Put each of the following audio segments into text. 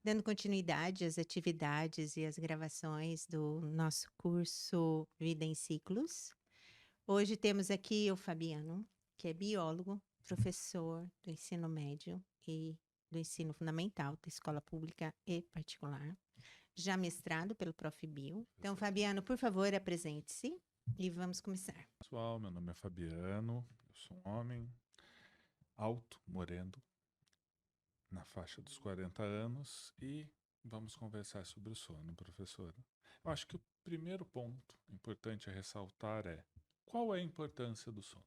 Dando continuidade às atividades e às gravações do nosso curso Vida em Ciclos. Hoje temos aqui o Fabiano, que é biólogo, professor do ensino médio e do ensino fundamental da escola pública e particular, já mestrado pelo Profibio. Então, Fabiano, por favor, apresente-se e vamos começar. Pessoal, meu nome é Fabiano, eu sou um homem alto, moreno, na faixa dos 40 anos e vamos conversar sobre o sono, professora. Eu acho que o primeiro ponto importante a ressaltar é qual é a importância do sono?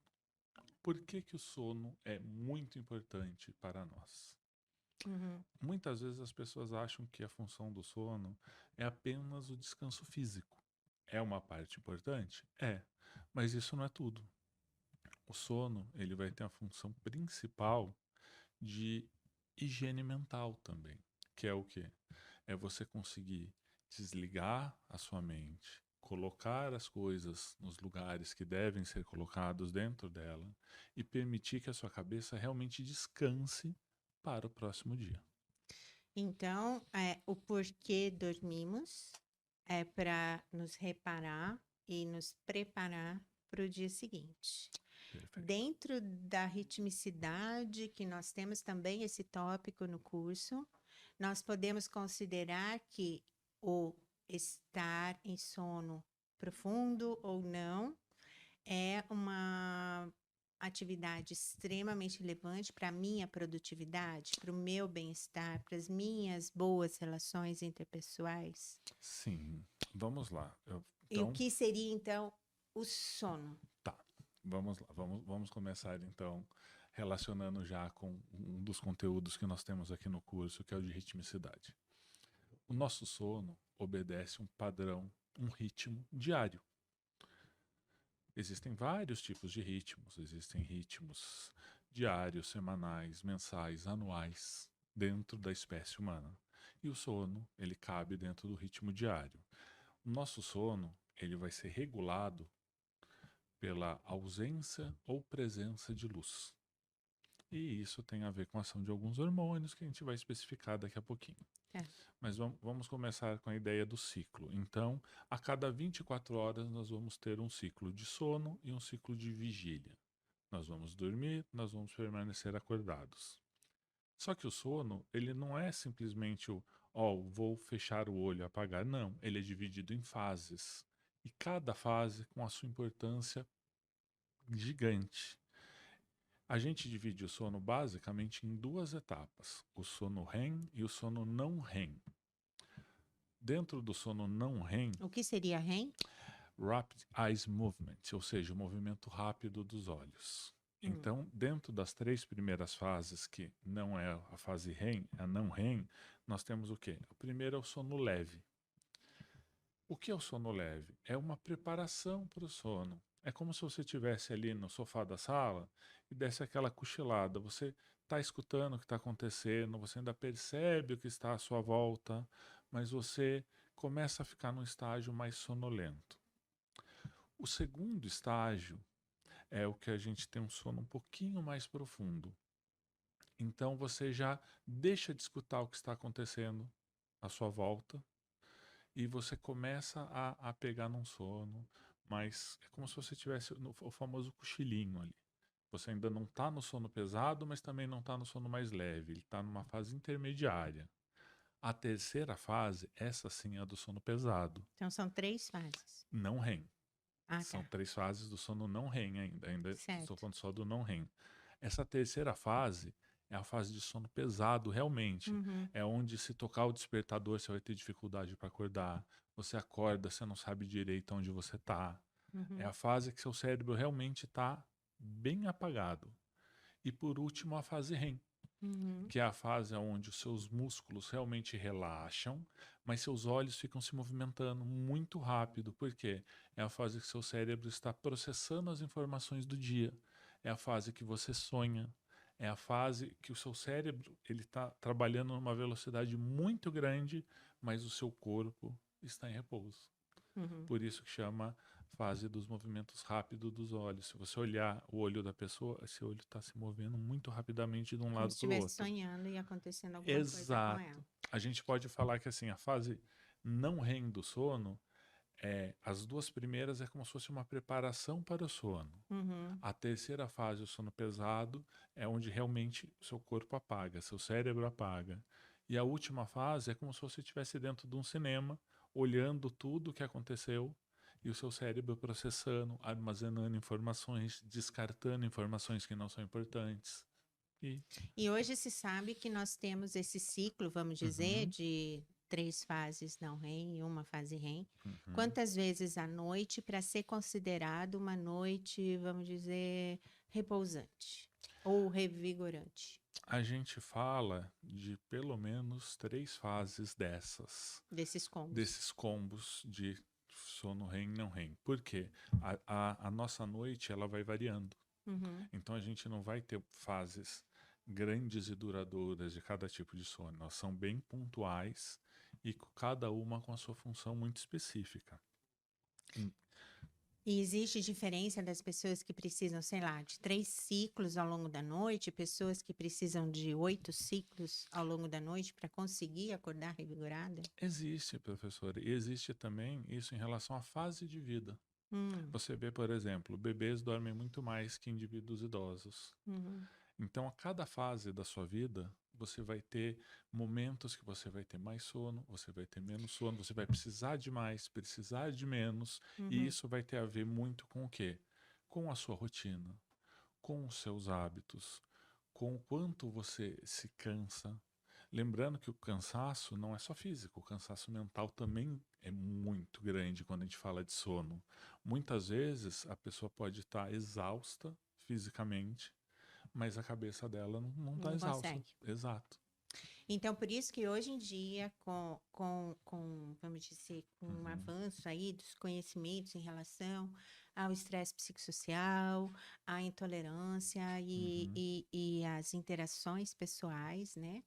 Por que que o sono é muito importante para nós? Uhum. Muitas vezes as pessoas acham que a função do sono é apenas o descanso físico. É uma parte importante? É, mas isso não é tudo. O sono, ele vai ter a função principal de higiene mental também, que é o quê? É você conseguir desligar a sua mente, colocar as coisas nos lugares que devem ser colocados dentro dela e permitir que a sua cabeça realmente descanse para o próximo dia. Então, o porquê dormimos é para nos reparar e nos preparar para o dia seguinte. Perfeito. Dentro da ritmicidade, que nós temos também esse tópico no curso, nós podemos considerar que o estar em sono profundo ou não é uma atividade extremamente relevante para a minha produtividade, para o meu bem-estar, para as minhas boas relações interpessoais. Sim, vamos lá. E o Então, que seria então o sono? tá. Vamos lá. Vamos começar então relacionando já com um dos conteúdos que nós temos aqui no curso, que é o de ritmicidade. O nosso sono obedece um padrão, um ritmo diário. Existem vários tipos de ritmos, existem ritmos diários, semanais, mensais, anuais, dentro da espécie humana. E o sono, ele cabe dentro do ritmo diário. O nosso sono, ele vai ser regulado pela ausência ou presença de luz. E isso tem a ver com a ação de alguns hormônios que a gente vai especificar daqui a pouquinho. É. Mas vamos começar com a ideia do ciclo. Então, a cada 24 horas nós vamos ter um ciclo de sono e um ciclo de vigília. Nós vamos dormir, nós vamos permanecer acordados. Só que o sono, ele não é simplesmente vou fechar o olho e apagar. Não, ele é dividido em fases. E cada fase com a sua importância gigante. A gente divide o sono basicamente em duas etapas: o sono REM e o sono não REM. Dentro do sono não REM, O que seria REM? Rapid Eyes Movement, ou seja, o movimento rápido dos olhos. Hum. Então, dentro das três primeiras fases, que não é a fase REM, a não REM, nós temos o quê? O primeiro é o sono leve. O que é o sono leve? É uma preparação para o sono. É como se você estivesse ali no sofá da sala e desse aquela cochilada. Você está escutando o que está acontecendo, você ainda percebe o que está à sua volta, mas você começa a ficar num estágio mais sonolento. O segundo estágio é o que a gente tem um sono um pouquinho mais profundo. Então você já deixa de escutar o que está acontecendo à sua volta e você começa a pegar num sono, mas é como se você tivesse o famoso cochilinho ali. Você ainda não está no sono pesado, mas também não está no sono mais leve. Ele está numa fase intermediária. A terceira fase, essa sim é a do sono pesado. Então são 3 fases. Não REM. Ah, São tá. três fases do sono não REM ainda. Ainda estou Certo. falando só do não REM. Essa terceira fase é a fase de sono pesado, realmente. Uhum. É onde, se tocar o despertador, você vai ter dificuldade para acordar. Você acorda, você não sabe direito onde você está. É Uhum. a fase que seu cérebro realmente está bem apagado. E por último, a fase REM, Uhum. que é a fase onde os seus músculos realmente relaxam, mas seus olhos ficam se movimentando muito rápido. Por quê? É a fase que seu cérebro está processando as informações do dia. É a fase que você sonha. É a fase que o seu cérebro ele está trabalhando numa velocidade muito grande, mas o seu corpo está em repouso. Uhum. Por isso que chama fase dos movimentos rápidos dos olhos. Se você olhar o olho da pessoa, esse olho está se movendo muito rapidamente de um Como lado se para o estivesse outro. sonhando e acontecendo alguma coisa com ela. Exato. A gente pode falar que assim, a fase não REM do sono, as duas primeiras é como se fosse uma preparação para o sono. Uhum. A terceira fase, o sono pesado, é onde realmente o seu corpo apaga, seu cérebro apaga. E a última fase é como se você estivesse dentro de um cinema, olhando tudo o que aconteceu e o seu cérebro processando, armazenando informações, descartando informações que não são importantes. E E hoje se sabe que nós temos esse ciclo, vamos dizer, uhum, de 3 fases não REM e uma fase REM. uhum. Quantas vezes à noite para ser considerado uma noite, vamos dizer, repousante ou revigorante, A gente fala de pelo menos 3 fases desses combos? desses combos de sono REM e não REM. Por quê? A nossa noite ela vai variando. Uhum. Então a gente não vai ter fases grandes e duradouras de cada tipo de sono. Elas são bem pontuais e cada uma com a sua função muito específica. Em- E existe diferença das pessoas que precisam, sei lá, de 3 ciclos ao longo da noite, pessoas que precisam de 8 ciclos ao longo da noite para conseguir acordar revigorada? Existe, professor, e existe também isso em relação à fase de vida. Hum, Você vê, por exemplo, bebês dormem muito mais que indivíduos idosos. uhum, Então, a cada fase da sua vida, você vai ter momentos que você vai ter mais sono, você vai ter menos sono, você vai precisar de mais, precisar de menos, e uhum, isso vai ter a ver muito com o quê? Com a sua rotina, com os seus hábitos, com o quanto você se cansa. Lembrando que o cansaço não é só físico, o cansaço mental também é muito grande quando a gente fala de sono. Muitas vezes a pessoa pode estar exausta fisicamente, mas a cabeça dela não está não exausta. consegue. Exato. Então, por isso que hoje em dia, vamos dizer, com um Uhum, avanço aí dos conhecimentos em relação ao estresse psicossocial, à intolerância uhum. e as interações pessoais, né?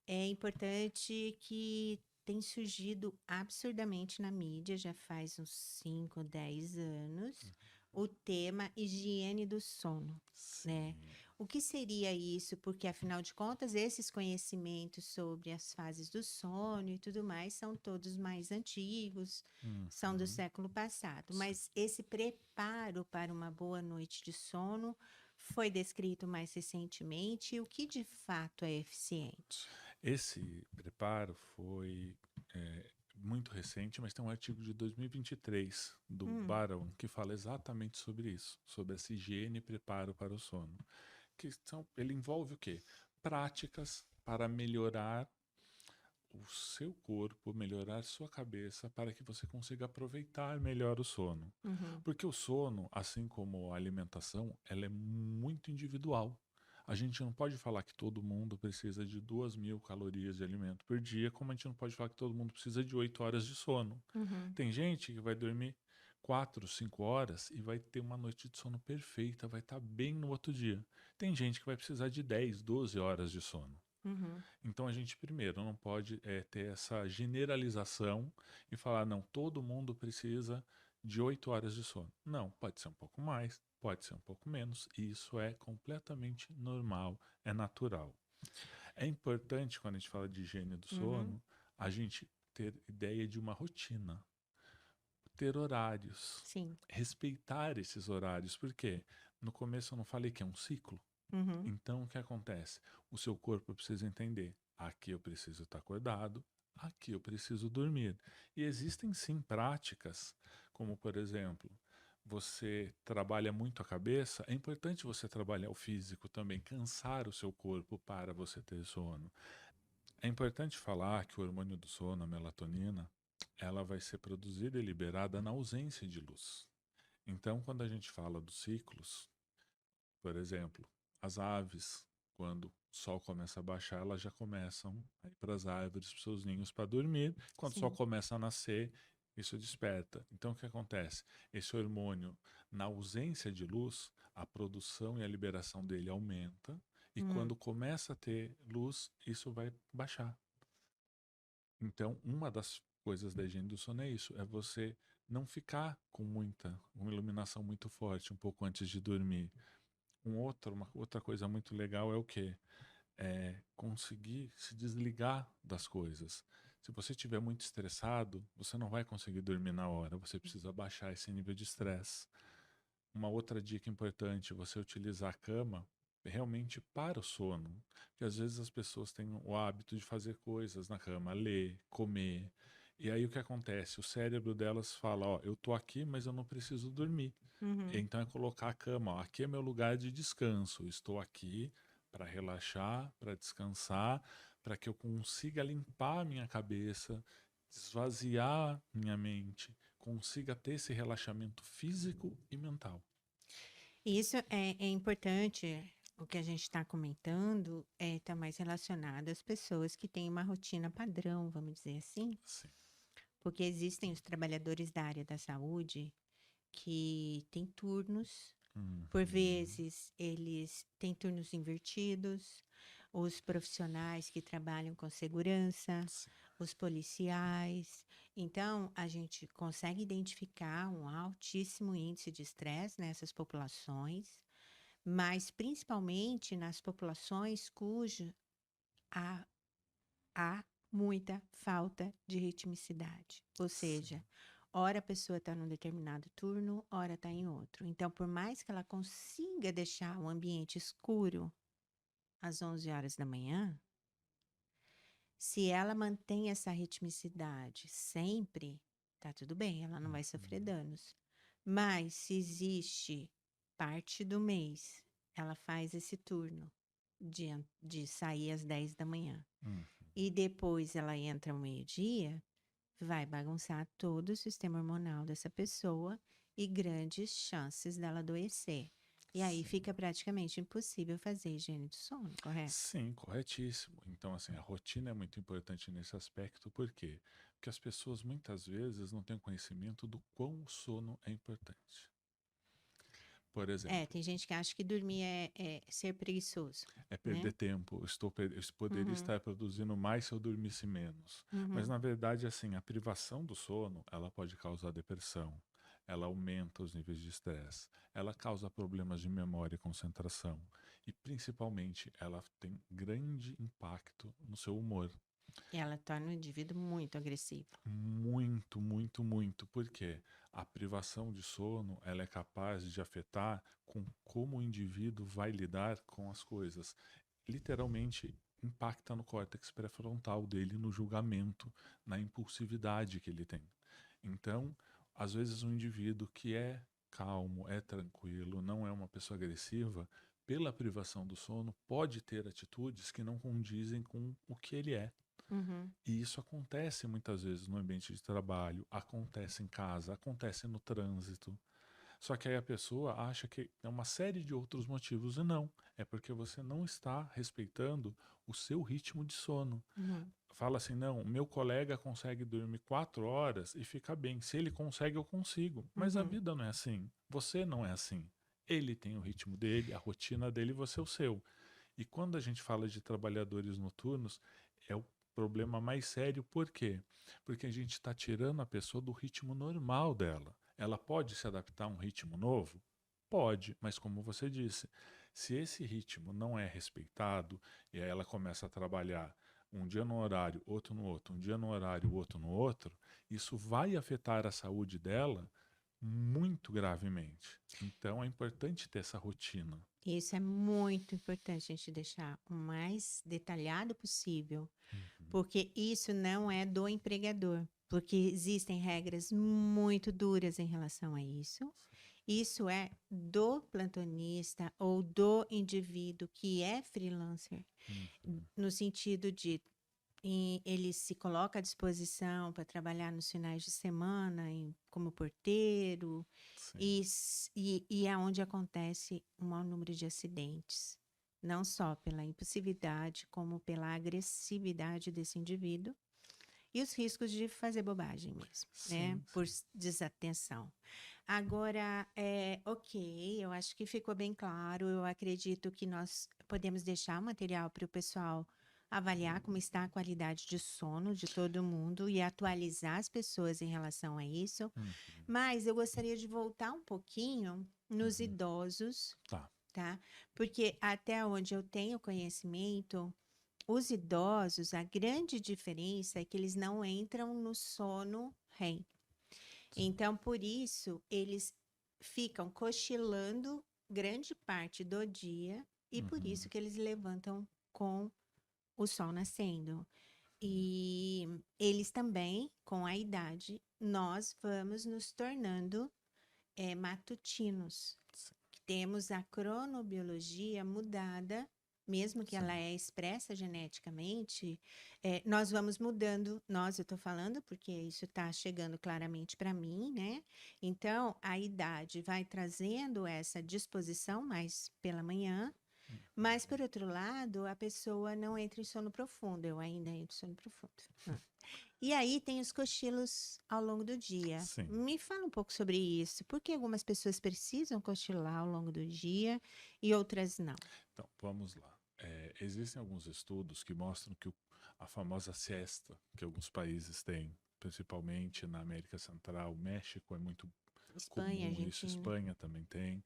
É importante que tem surgido absurdamente na mídia, já faz uns 5, 10 anos, o tema higiene do sono, né? Sim. O que seria isso? Porque, afinal de contas, esses conhecimentos sobre as fases do sono e tudo mais são todos mais antigos, são do Uhum. século passado. Sim. Mas esse preparo para uma boa noite de sono foi descrito mais recentemente. O que de fato é eficiente? Esse preparo foi muito recente, mas tem um artigo de 2023 do Hum, Barron que fala exatamente sobre isso, sobre essa higiene e preparo para o sono. Ele envolve o quê? Práticas para melhorar o seu corpo, melhorar sua cabeça, para que você consiga aproveitar melhor o sono. uhum, Porque o sono, assim como a alimentação, ela é muito individual. A gente não pode falar que todo mundo precisa de 2.000 calorias de alimento por dia, como a gente não pode falar que todo mundo precisa de 8 horas de sono. uhum, Tem gente que vai dormir 4, 5 horas e vai ter uma noite de sono perfeita, vai estar bem no outro dia. Tem gente que vai precisar de 10, 12 horas de sono. uhum, Então a gente primeiro não pode ter essa generalização e falar, não, todo mundo precisa de 8 horas de sono. Não, pode ser um pouco mais, pode ser um pouco menos, e isso é completamente normal, é natural. É importante, quando a gente fala de higiene do uhum. sono, a gente ter ideia de uma rotina, ter horários, Sim. respeitar esses horários, porque no começo eu não falei que é um ciclo. Uhum, Então, o que acontece? O seu corpo precisa entender: aqui eu preciso estar acordado, aqui eu preciso dormir. E existem sim práticas, como por exemplo, você trabalha muito a cabeça, é importante você trabalhar o físico também, cansar o seu corpo para você ter sono. É importante falar que o hormônio do sono, a melatonina, ela vai ser produzida e liberada na ausência de luz. Então, quando a gente fala dos ciclos, por exemplo, as aves, quando o sol começa a baixar, elas já começam a ir para as árvores, para os seus ninhos para dormir. Quando o sol sim. começa a nascer, isso desperta. Então, o que acontece? Esse hormônio, na ausência de luz, a produção e a liberação dele aumenta, e Uhum, quando começa a ter luz, isso vai baixar. Então, uma das coisas da higiene do sono é isso, é você não ficar com uma iluminação muito forte um pouco antes de dormir. Uma outra coisa muito legal é o quê? é conseguir se desligar das coisas. Se você estiver muito estressado, você não vai conseguir dormir na hora, você precisa baixar esse nível de estresse. Uma outra dica importante, você utilizar a cama realmente para o sono, porque às vezes as pessoas têm o hábito de fazer coisas na cama, ler, comer, e aí o que acontece? O cérebro delas fala, ó, eu tô aqui, mas eu não preciso dormir. Uhum. Então é colocar a cama, ó, aqui é meu lugar de descanso, eu estou aqui para relaxar, para descansar, para que eu consiga limpar a minha cabeça, esvaziar minha mente, consiga ter esse relaxamento físico e mental. Isso é importante, o que a gente está comentando está mais relacionado às pessoas que têm uma rotina padrão, vamos dizer assim, Sim. porque existem os trabalhadores da área da saúde que têm turnos, por Uhum. vezes eles têm turnos invertidos, os profissionais que trabalham com segurança, Sim. os policiais. Então, a gente consegue identificar um altíssimo índice de estresse nessas populações, mas principalmente nas populações cuja há, há muita falta de ritmicidade. Ou seja, Sim. ora a pessoa está num determinado turno, ora está em outro. Então, por mais que ela consiga deixar o ambiente escuro às 11 horas da manhã, se ela mantém essa ritmicidade sempre, tá tudo bem, ela não vai sofrer Uhum. danos. Mas se existe parte do mês, ela faz esse turno de sair às 10 da manhã Uhum. e depois ela entra ao meio-dia, vai bagunçar todo o sistema hormonal dessa pessoa e grandes chances dela adoecer. E aí Sim. fica praticamente impossível fazer higiene do sono, correto? Sim, corretíssimo. Então, assim, a rotina é muito importante nesse aspecto, por quê? Porque as pessoas muitas vezes não têm conhecimento do quão o sono é importante. Por É, exemplo, tem gente que acha que dormir é ser preguiçoso, é perder né? tempo, eu poderia Uhum, estar produzindo mais se eu dormisse menos. Mas uhum. na verdade, assim, a privação do sono, ela pode causar depressão, ela aumenta os níveis de estresse, ela causa problemas de memória e concentração, e principalmente ela tem grande impacto no seu humor. E ela torna o indivíduo muito agressivo. Muito, muito, muito, porque a privação de sono, ela é capaz de afetar com como o indivíduo vai lidar com as coisas. Literalmente impacta no córtex pré-frontal dele, no julgamento, na impulsividade que ele tem. Então, às vezes um indivíduo que é calmo, é tranquilo, não é uma pessoa agressiva, pela privação do sono, pode ter atitudes que não condizem com o que ele é. Uhum, E isso acontece muitas vezes no ambiente de trabalho, acontece em casa, acontece no trânsito. Só que aí a pessoa acha que é uma série de outros motivos, e não. É porque você não está respeitando o seu ritmo de sono. uhum, Fala assim, não, meu colega consegue dormir 4 horas e fica bem. Se ele consegue, eu consigo. Mas a uhum. vida não é assim. Você não é assim. Ele tem o ritmo dele, a rotina dele, você é o seu. E quando a gente fala de trabalhadores noturnos, é o problema mais sério, por quê? Porque a gente está tirando a pessoa do ritmo normal dela. Ela pode se adaptar a um ritmo novo? Pode, mas como você disse, se esse ritmo não é respeitado e aí ela começa a trabalhar um dia no horário, outro no outro, um dia no horário, outro no outro, isso vai afetar a saúde dela muito gravemente. Então é importante ter essa rotina. Isso é muito importante a gente deixar o mais detalhado possível, Uhum. porque isso não é do empregador, porque existem regras muito duras em relação a isso. Isso é do plantonista ou do indivíduo que é freelancer, Uhum. no sentido de ele se coloca à disposição para trabalhar nos finais de semana como porteiro, Sim. e é onde acontece o maior número de acidentes, não só pela impulsividade, como pela agressividade desse indivíduo e os riscos de fazer bobagem mesmo, né? Sim, Por sim. desatenção. Agora, ok, eu acho que ficou bem claro. Eu acredito que nós podemos deixar o material para o pessoal avaliar como está a qualidade de sono de todo mundo e atualizar as pessoas em relação a isso. Uhum. Mas eu gostaria de voltar um pouquinho nos Uhum. idosos Tá. tá? Porque até onde eu tenho conhecimento, os idosos, a grande diferença é que eles não entram no sono REM. Então, por isso, eles ficam cochilando grande parte do dia e por Uhum. isso que eles levantam com o sol nascendo. E eles também, com a idade, nós vamos nos tornando matutinos. Sim. Temos a cronobiologia mudada, mesmo que ela Sim. é expressa geneticamente, nós vamos mudando. Eu estou falando porque isso está chegando claramente para mim, né? Então, a idade vai trazendo essa disposição mais pela manhã, mas, por outro lado, a pessoa não entra em sono profundo. Eu ainda entro em sono profundo. E aí tem os cochilos ao longo do dia. Sim. Me fala um pouco sobre isso. Por que algumas pessoas precisam cochilar ao longo do dia e outras não? Então, vamos lá. Existem alguns estudos que mostram que a famosa siesta que alguns países têm, principalmente na América Central, México é muito Espanha, comum isso, Argentina. Espanha também tem.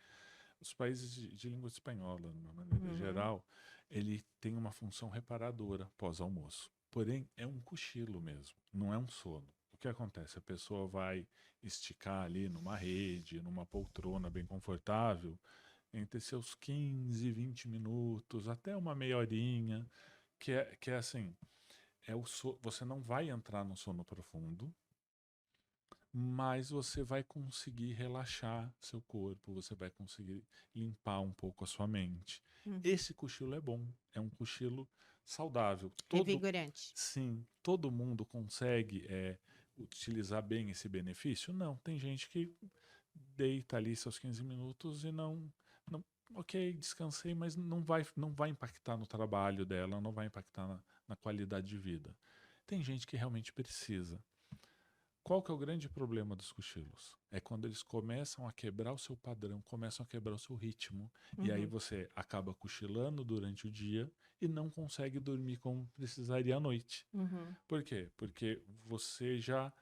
Os países de língua espanhola, de uma maneira geral, ele tem uma função reparadora pós-almoço. Porém, é um cochilo mesmo, não é um sono. O que acontece? A pessoa vai esticar ali numa rede, numa poltrona bem confortável, entre seus 15, 20 minutos, até uma meia horinha, que é assim, você não vai entrar no sono profundo, mas você vai conseguir relaxar seu corpo, você vai conseguir limpar um pouco a sua mente. Uhum. Esse cochilo é bom, é um cochilo saudável. Revigorante. Sim, todo mundo consegue utilizar bem esse benefício? Não, tem gente que deita ali seus 15 minutos e não ok, descansei, mas não vai impactar no trabalho dela, não vai impactar na qualidade de vida. Tem gente que realmente precisa. Qual que é o grande problema dos cochilos? É quando eles começam a quebrar o seu padrão, começam a quebrar o seu ritmo, e aí você acaba cochilando durante o dia e não consegue dormir como precisaria à noite. Por quê? Porque você já,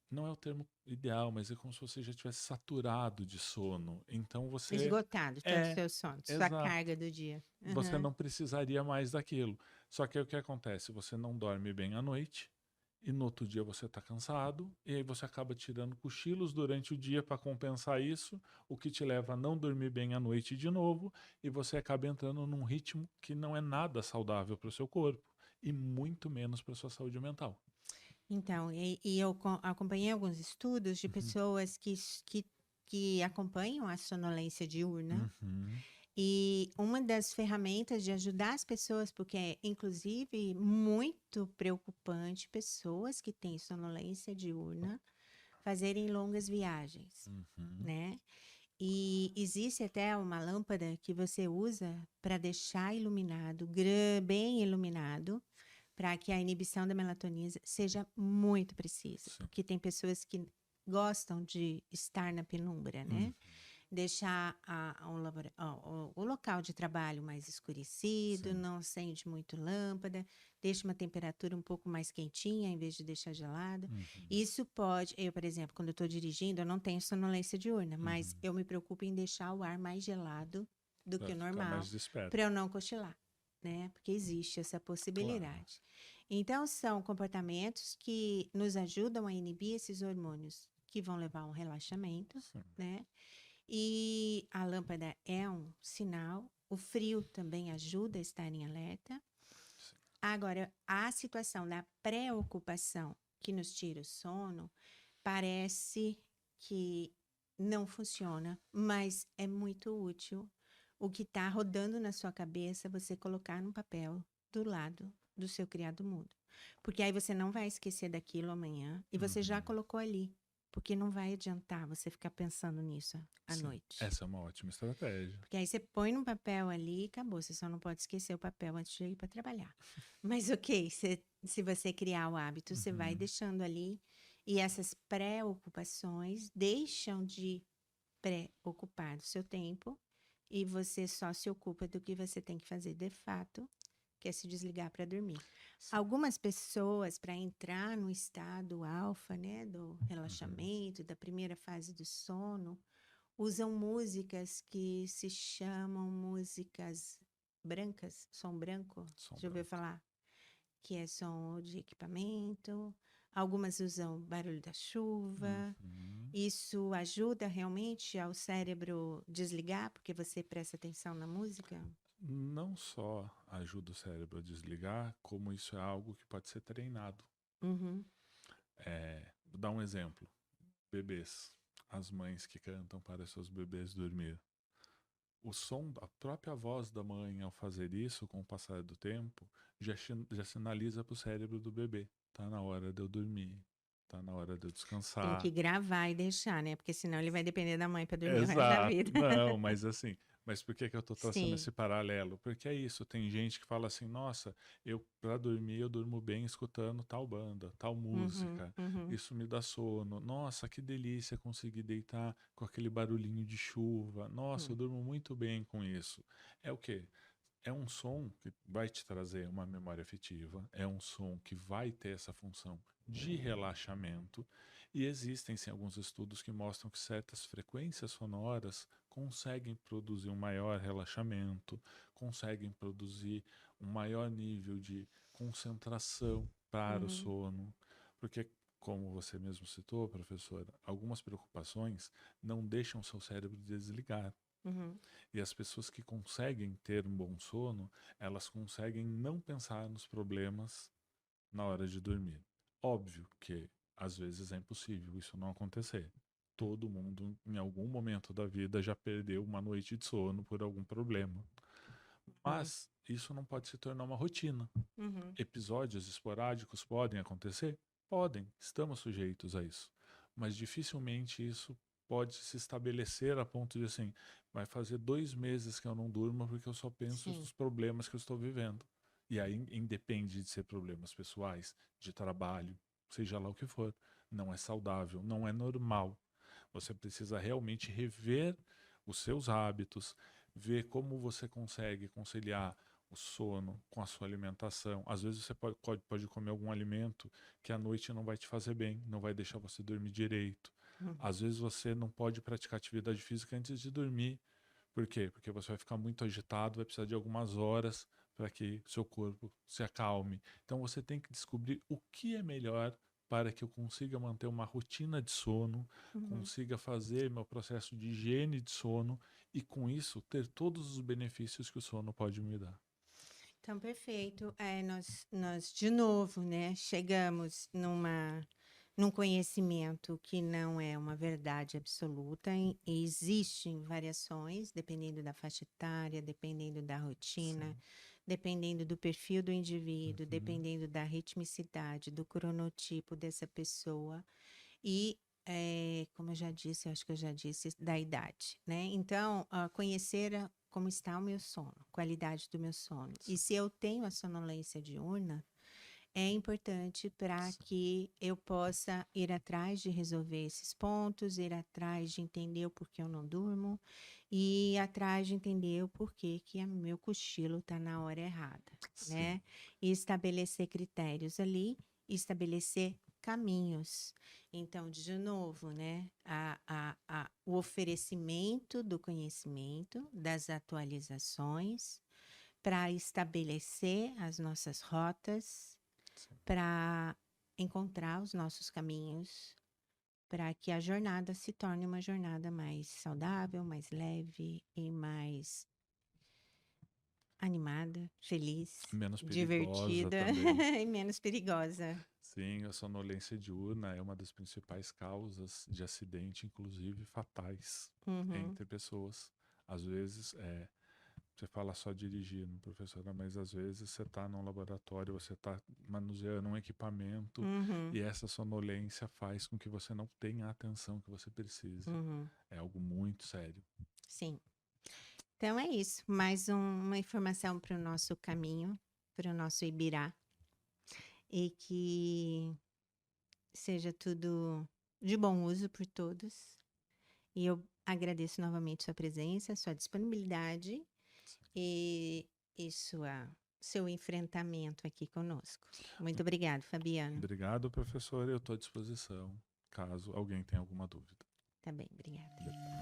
não é o termo ideal, mas é como se você já tivesse saturado de sono. Então Esgotado todo o seu sono, sua exato, carga do dia. você não precisaria mais daquilo. Só que aí o que acontece? Você não dorme bem à noite, e no outro dia você está cansado, e aí você acaba tirando cochilos durante o dia para compensar isso, o que te leva a não dormir bem à noite de novo, e você acaba entrando num ritmo que não é nada saudável para o seu corpo, e muito menos para a sua saúde mental. Então, e eu acompanhei alguns estudos de pessoas que acompanham a sonolência diurna. Uhum. E uma das ferramentas de ajudar as pessoas, porque é inclusive muito preocupante pessoas que têm sonolência diurna fazerem longas viagens, Uhum. né? E existe até uma lâmpada que você usa para deixar iluminado, bem iluminado, para que a inibição da melatonina seja muito precisa, Sim. porque tem pessoas que gostam de estar na penumbra, né? Deixar o local de trabalho mais escurecido, Sim. não acende muito lâmpada, deixa uma temperatura um pouco mais quentinha em vez de deixar gelada. Isso pode, eu, por exemplo, quando eu estou dirigindo, eu não tenho sonolência diurna, mas eu me preocupo em deixar o ar mais gelado do Pra que o ficar normal, mais desperto. para eu não cochilar, né? Porque existe essa possibilidade. Então, são comportamentos que nos ajudam a inibir esses hormônios que vão levar a um relaxamento, Sim. né? E a lâmpada é um sinal. O frio também ajuda a estar em alerta. Sim. Agora, a situação da preocupação que nos tira o sono parece que não funciona, mas é muito útil o que está rodando na sua cabeça você colocar no papel do lado do seu criado mudo. Porque aí você não vai esquecer daquilo amanhã e você já colocou ali. Porque não vai adiantar você ficar pensando nisso à Sim. noite. Essa é uma ótima estratégia. Porque aí você põe no papel ali e acabou. Você só não pode esquecer o papel antes de ir para trabalhar. Mas ok, se você criar o hábito, você vai deixando ali. E essas preocupações deixam de preocupar do seu tempo. E você só se ocupa do que você tem que fazer de fato, que é se desligar para dormir. Sim. Algumas pessoas, para entrar no estado alfa, né, do relaxamento, da primeira fase do sono, usam músicas que se chamam músicas brancas, som branco, Som já ouviu branco. falar? Que é som de equipamento. Algumas usam barulho da chuva. Uhum. Isso ajuda realmente ao cérebro desligar, porque você presta atenção na música? Não só ajuda o cérebro a desligar, como isso é algo que pode ser treinado. Uhum, Vou dar um exemplo. Bebês. As mães que cantam para seus bebês dormir. O som, a própria voz da mãe ao fazer isso, com o passar do tempo, já sinaliza para o cérebro do bebê. Tá na hora de eu dormir. Tá na hora de eu tem que descansar. gravar e deixar, né? Porque senão ele vai depender da mãe para dormir o resto da Exato. vida. Não, mas assim, mas por que que eu tô traçando Sim. esse paralelo? Porque é isso, tem gente que fala assim, nossa, eu para dormir eu durmo bem escutando tal banda, tal Uhum, música, uhum, isso me dá sono. Nossa, que delícia conseguir deitar com aquele barulhinho de chuva. Nossa, eu hum, durmo muito bem com isso. É o quê? É um som que vai te trazer uma memória afetiva, é um som que vai ter essa função de relaxamento, e existem sim alguns estudos que mostram que certas frequências sonoras conseguem produzir um maior relaxamento, conseguem produzir um maior nível de concentração para o uhum, sono, porque, como você mesmo citou, professora, algumas preocupações não deixam seu cérebro desligar. uhum. E as pessoas que conseguem ter um bom sono, elas conseguem não pensar nos problemas na hora de dormir. Óbvio que às vezes é impossível isso não acontecer. Todo mundo, em algum momento da vida, já perdeu uma noite de sono por algum problema. Uhum, Mas isso não pode se tornar uma rotina. uhum, Episódios esporádicos podem acontecer? Podem, estamos sujeitos a isso. Mas dificilmente isso pode se estabelecer a ponto de assim, vai fazer 2 meses que eu não durmo porque eu só penso sim. nos problemas que eu estou vivendo. E aí independe de ser problemas pessoais, de trabalho, seja lá o que for. Não é saudável, não é normal. Você precisa realmente rever os seus hábitos, ver como você consegue conciliar o sono com a sua alimentação. Às vezes você pode comer algum alimento que à noite não vai te fazer bem, não vai deixar você dormir direito. Uhum, Às vezes você não pode praticar atividade física antes de dormir. Por quê? Porque você vai ficar muito agitado, vai precisar de algumas horas para que seu corpo se acalme. Então você tem que descobrir o que é melhor para que eu consiga manter uma rotina de sono, uhum. consiga fazer meu processo de higiene de sono e com isso ter todos os benefícios que o sono pode me dar. Então, perfeito. Nós, de novo, né, chegamos num conhecimento que não é uma verdade absoluta. E existem variações, dependendo da faixa etária, dependendo da rotina, Sim. dependendo do perfil do indivíduo, Uhum. dependendo da ritmicidade, do cronotipo dessa pessoa. E, como eu já disse, eu acho que eu já disse, da idade, né. Então, conhecer como está o meu sono, qualidade do meu sono. E Sim. se eu tenho a sonolência diurna, é importante para Sim. que eu possa ir atrás de resolver esses pontos, ir atrás de entender o porquê eu não durmo, e ir atrás de entender o porquê que o meu cochilo está na hora errada, Sim. né. E estabelecer critérios ali, estabelecer caminhos. Então, de novo, né, o oferecimento do conhecimento, das atualizações, para estabelecer as nossas rotas, Sim. para encontrar os nossos caminhos, para que a jornada se torne uma jornada mais saudável, mais leve e mais animada, feliz, Menos perigosa divertida também. e menos perigosa. Sim, a sonolência diurna é uma das principais causas de acidente, inclusive fatais, Uhum, entre pessoas. Às vezes, você fala só dirigindo, professora, mas às vezes você está num laboratório, você está manuseando um equipamento uhum, e essa sonolência faz com que você não tenha a atenção que você precise. uhum. É algo muito sério. Sim. Então é isso. Mais uma informação para o nosso caminho, para o nosso Ibirá. E que seja tudo de bom uso por todos. E eu agradeço novamente sua presença, sua disponibilidade e, e seu enfrentamento aqui conosco. Muito obrigado, Fabiano. Obrigado, professor. Eu estou à disposição, caso alguém tenha alguma dúvida. Tá bem, obrigada.